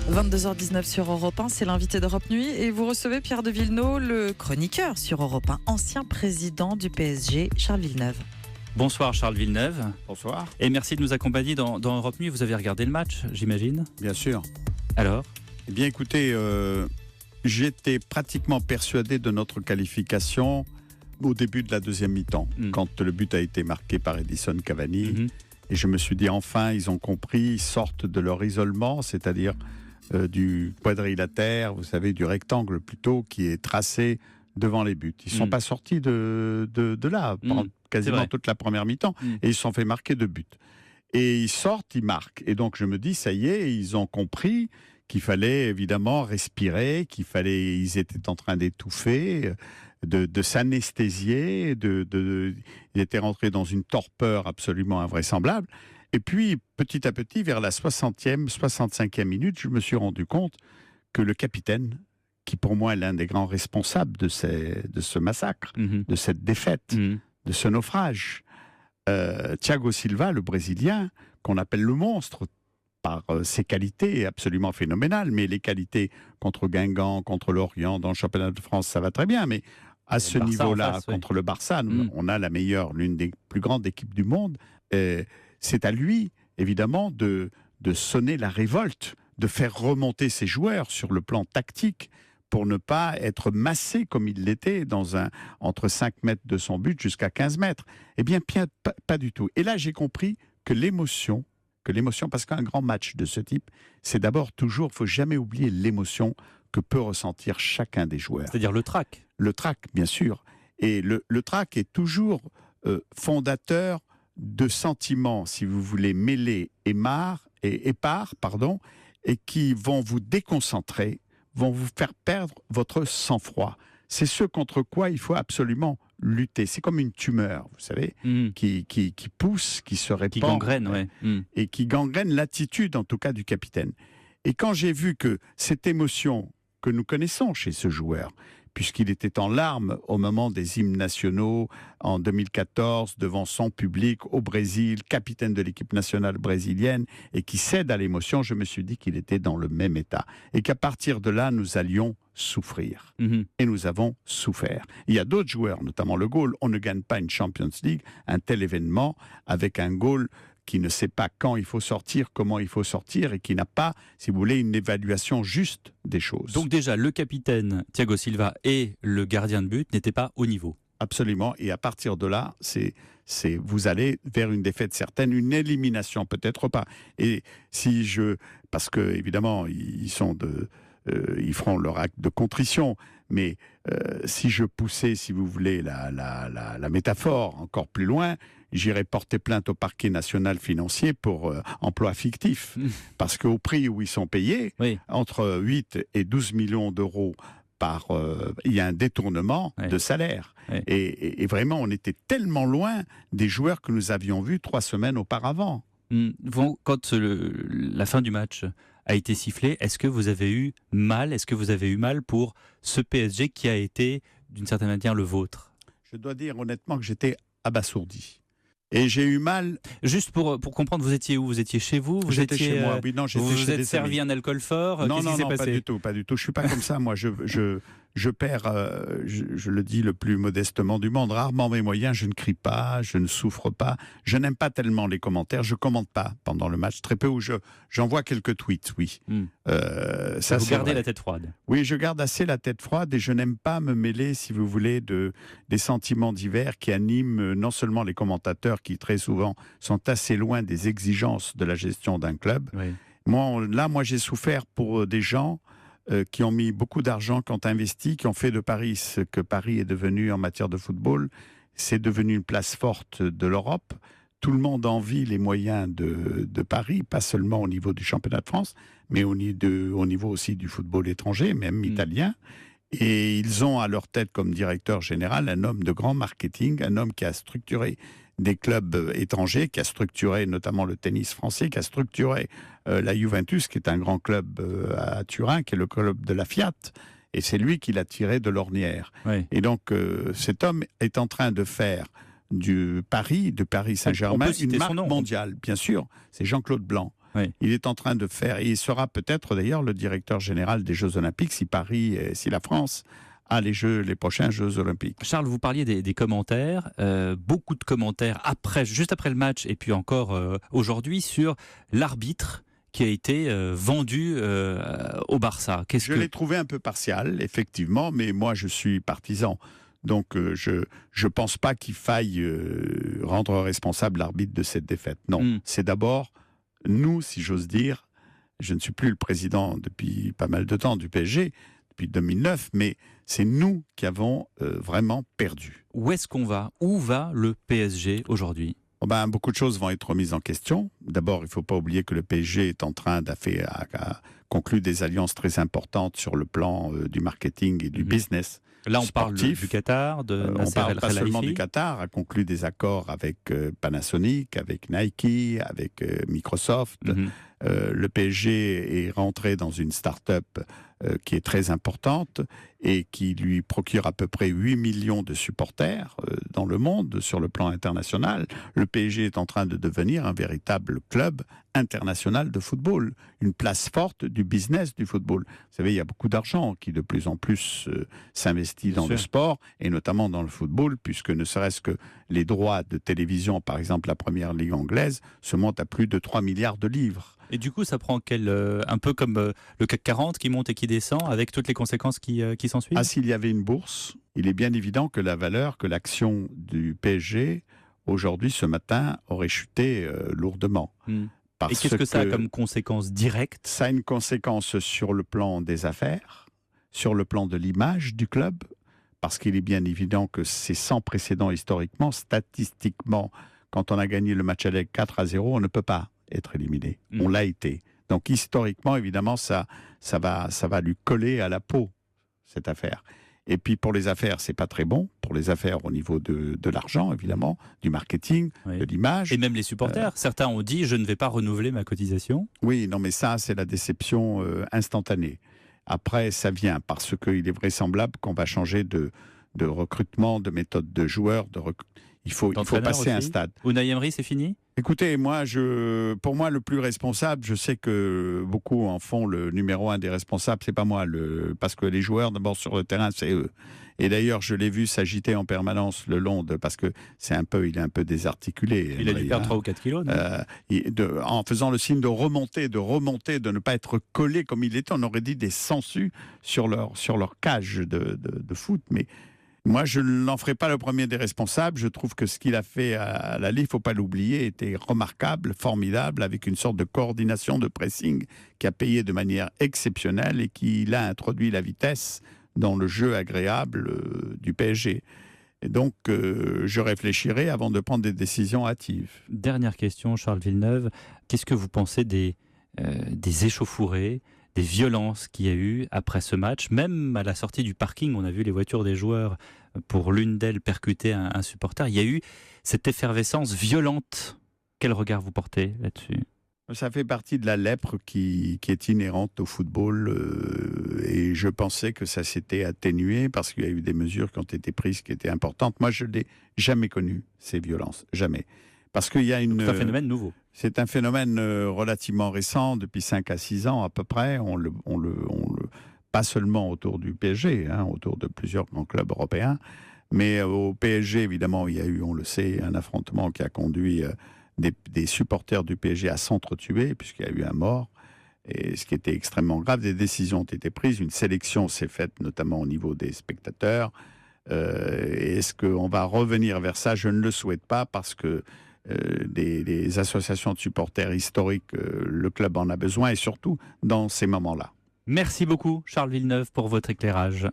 22h19 sur Europe 1, c'est l'invité d'Europe Nuit et vous recevez Pierre de Villeneuve, le chroniqueur sur Europe 1, ancien président du PSG, Charles Villeneuve. Bonsoir Charles Villeneuve. Bonsoir. Et merci de nous accompagner dans Europe Nuit. Vous avez regardé le match, j'imagine? Bien sûr. Alors? Eh bien écoutez, j'étais pratiquement persuadé de notre qualification au début de la deuxième mi-temps, quand le but a été marqué par Edison Cavani. Et je me suis dit, enfin, ils ont compris, ils sortent de leur isolement, c'est-à-dire du quadrilatère, vous savez, du rectangle plutôt, qui est tracé devant les buts. Ils ne sont pas sortis de là pendant quasiment toute la première mi-temps, et ils se sont fait marquer 2 buts. Et ils sortent, ils marquent. Et donc je me dis, ça y est, ils ont compris qu'il fallait évidemment respirer, ils étaient en train d'étouffer, de s'anesthésier, ils étaient rentrés dans une torpeur absolument invraisemblable. Et puis, petit à petit, vers la 60e, 65e minute, je me suis rendu compte que le capitaine, qui pour moi est l'un des grands responsables de ce massacre, de cette défaite, de ce naufrage, Thiago Silva, le Brésilien, qu'on appelle le monstre, par ses qualités absolument phénoménales, mais les qualités contre Guingamp, contre Lorient, dans le championnat de France, ça va très bien, mais à ce niveau-là, contre le Barça, on a l'une des plus grandes équipes du monde. C'est à lui, évidemment, de sonner la révolte, de faire remonter ses joueurs sur le plan tactique pour ne pas être massé comme il l'était entre 5 mètres de son but jusqu'à 15 mètres. Eh bien, pas du tout. Et là, j'ai compris que l'émotion, parce qu'un grand match de ce type, c'est d'abord toujours, il ne faut jamais oublier l'émotion que peut ressentir chacun des joueurs. C'est-à-dire le trac. Le trac, bien sûr. Et le trac est toujours fondateur de sentiments, si vous voulez, mêlés et épars, et qui vont vous déconcentrer, vont vous faire perdre votre sang-froid. C'est ce contre quoi il faut absolument lutter. C'est comme une tumeur, vous savez, qui pousse, qui se répand. Qui gangrène, et qui gangrène l'attitude, en tout cas, du capitaine. Et quand j'ai vu que cette émotion que nous connaissons chez ce joueur, puisqu'il était en larmes au moment des hymnes nationaux en 2014 devant son public au Brésil, capitaine de l'équipe nationale brésilienne, et qui cède à l'émotion, je me suis dit qu'il était dans le même état. Et qu'à partir de là, nous allions souffrir. Et nous avons souffert. Il y a d'autres joueurs, notamment le goal. On ne gagne pas une Champions League, un tel événement, avec un goal qui ne sait pas quand il faut sortir, comment il faut sortir, et qui n'a pas, si vous voulez, une évaluation juste des choses. Donc déjà, le capitaine Thiago Silva et le gardien de but n'étaient pas au niveau. Absolument, et à partir de là, vous allez vers une défaite certaine, une élimination peut-être pas. Et parce que évidemment, ils feront leur acte de contrition, mais si je poussais, si vous voulez, la métaphore encore plus loin, j'irais porter plainte au parquet national financier pour emploi fictif. Parce qu'au prix où ils sont payés, entre 8 et 12 millions d'euros il y a un détournement de salaire. Et vraiment, on était tellement loin des joueurs que nous avions vus 3 semaines auparavant. Quand la fin du match a été sifflée, est-ce que vous avez eu mal? Est-ce que vous avez eu mal pour ce PSG qui a été, d'une certaine manière, le vôtre? Je dois dire honnêtement que j'étais abasourdi. Et j'ai eu mal. Juste pour comprendre, vous étiez où? Vous étiez chez vous? J'étais chez moi. Oui, non, j'étais vous chez vous êtes servi un alcool fort? Non, Qu'est-ce qui s'est passé? pas du tout. Je suis pas comme ça. Moi, je perds, je le dis le plus modestement du monde, rarement mes moyens. Je ne crie pas, je ne souffre pas. Je n'aime pas tellement les commentaires. Je commente pas pendant le match. Très peu où j'envoie quelques tweets. Oui. Ça, vous gardez la tête froide? Oui, je garde assez la tête froide et je n'aime pas me mêler, si vous voulez, des sentiments divers qui animent non seulement les commentateurs qui très souvent sont assez loin des exigences de la gestion d'un club. Oui. Moi, j'ai souffert pour des gens qui ont mis beaucoup d'argent, qui ont investi, qui ont fait de Paris ce que Paris est devenu en matière de football. C'est devenu une place forte de l'Europe. Tout le monde envie les moyens de Paris, pas seulement au niveau du championnat de France, mais au niveau aussi du football étranger, même italien. Et ils ont à leur tête comme directeur général un homme de grand marketing, un homme qui a structuré des clubs étrangers, qui a structuré notamment le tennis français, qui a structuré la Juventus, qui est un grand club à Turin, qui est le club de la Fiat. Et c'est lui qui l'a tiré de l'ornière. Oui. Et donc, cet homme est en train de faire de Paris Saint-Germain, une marque mondiale, bien sûr. C'est Jean-Claude Blanc. Oui. Il est en train de faire, et il sera peut-être d'ailleurs le directeur général des Jeux Olympiques si si la France a les prochains Jeux Olympiques. Charles, vous parliez des commentaires, beaucoup de commentaires juste après le match et puis encore aujourd'hui sur l'arbitre qui a été vendu au Barça. Je l'ai trouvé un peu partial, effectivement, mais moi je suis partisan. Donc je ne pense pas qu'il faille rendre responsable l'arbitre de cette défaite. Non, c'est d'abord nous, si j'ose dire. Je ne suis plus le président depuis pas mal de temps du PSG, depuis 2009, mais c'est nous qui avons vraiment perdu. Où est-ce qu'on va ? Où va le PSG aujourd'hui ? Beaucoup de choses vont être remises en question. D'abord, il ne faut pas oublier que le PSG est en train de conclure des alliances très importantes sur le plan du marketing et du business. Là, on sportif. parle du Qatar, de Nasser On parle El pas Khelaifi. seulement du Qatar, a conclu des accords avec Panasonic, avec Nike, avec Microsoft. Le PSG est rentré dans une start-up qui est très importante et qui lui procure à peu près 8 millions de supporters dans le monde sur le plan international. Le PSG est en train de devenir un véritable club international de football, une place forte du business du football. Vous savez, il y a beaucoup d'argent qui de plus en plus s'investit dans le sport et notamment dans le football, puisque ne serait-ce que les droits de télévision, par exemple la première ligue anglaise, se montent à plus de 3 milliards de livres. Et du coup, ça prend un peu comme le CAC 40 qui monte et qui descend, avec toutes les conséquences qui s'ensuivent ? S'il y avait une bourse, il est bien évident que que l'action du PSG, aujourd'hui, ce matin, aurait chuté lourdement. Et qu'est-ce que ça a comme conséquence directe ? Ça a une conséquence sur le plan des affaires, sur le plan de l'image du club, parce qu'il est bien évident que c'est sans précédent historiquement, statistiquement, quand on a gagné le match aller 4-0, on ne peut pas être éliminé. On l'a été. Donc historiquement, évidemment, ça va lui coller à la peau, cette affaire. Et puis pour les affaires, c'est pas très bon. Pour les affaires au niveau de l'argent, évidemment, du marketing, de l'image. Et même les supporters. Certains ont dit, je ne vais pas renouveler ma cotisation. Oui, non, mais ça, c'est la déception instantanée. Après, ça vient parce qu'il est vraisemblable qu'on va changer de recrutement, de méthode de joueurs. Il faut passer un stade. Unai Emery, c'est fini ? Écoutez, pour moi, le plus responsable, je sais que beaucoup en font le numéro 1 des responsables, c'est pas moi, parce que les joueurs, d'abord sur le terrain, c'est eux. Et d'ailleurs, je l'ai vu s'agiter en permanence le long parce que il est un peu désarticulé. Il a dû perdre 3 ou 4 kilos. En faisant le signe de remonter, de ne pas être collé comme il était, on aurait dit des sangsues sur leur cage de foot, mais moi, je n'en ferai pas le premier des responsables. Je trouve que ce qu'il a fait à l'aller, il ne faut pas l'oublier, était remarquable, formidable, avec une sorte de coordination, de pressing qui a payé de manière exceptionnelle et qui a introduit la vitesse dans le jeu agréable du PSG. Et donc, je réfléchirai avant de prendre des décisions hâtives. Dernière question, Charles Villeneuve. Qu'est-ce que vous pensez des échauffourées, des violences qu'il y a eu après ce match? Même à la sortie du parking, on a vu les voitures des joueurs, pour l'une d'elles, percuter un supporter. Il y a eu cette effervescence violente. Quel regard vous portez là-dessus? Ça fait partie de la lèpre qui est inhérente au football et je pensais que ça s'était atténué parce qu'il y a eu des mesures qui ont été prises qui étaient importantes. Moi, je n'ai jamais connu ces violences, jamais. Parce qu'il y a C'est un phénomène nouveau. C'est un phénomène relativement récent, depuis 5 à 6 ans à peu près. Pas seulement autour du PSG, autour de plusieurs grands clubs européens, mais au PSG, évidemment, il y a eu, on le sait, un affrontement qui a conduit des supporters du PSG à s'entretuer, puisqu'il y a eu un mort, et ce qui était extrêmement grave. Des décisions ont été prises, une sélection s'est faite, notamment au niveau des spectateurs. Est-ce qu'on va revenir vers ça? Je ne le souhaite pas, parce que des associations de supporters historiques, le club en a besoin, et surtout dans ces moments-là. Merci beaucoup, Charles Villeneuve, pour votre éclairage.